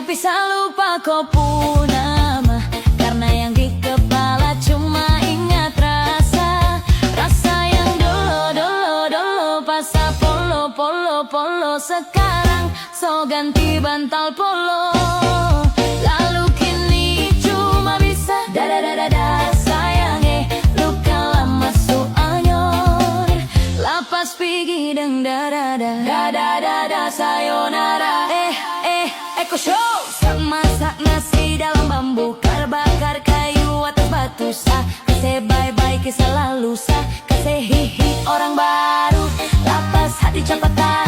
bisa lupa kau pun nama, karena yang di kepala cuma ingat rasa. Rasa yang dulu pas polo. Sekarang so ganti bantal polo. Lalu kini cuma bisa da sayang luka lama so anyor. Lapas pergi deng da sayonara. Eko show. Masak nasi dalam bambu, bakar kayu atas batu sah. Kasih bye-bye kisah lalu sah, kasih hihi orang baru. Lapas hati cepetan.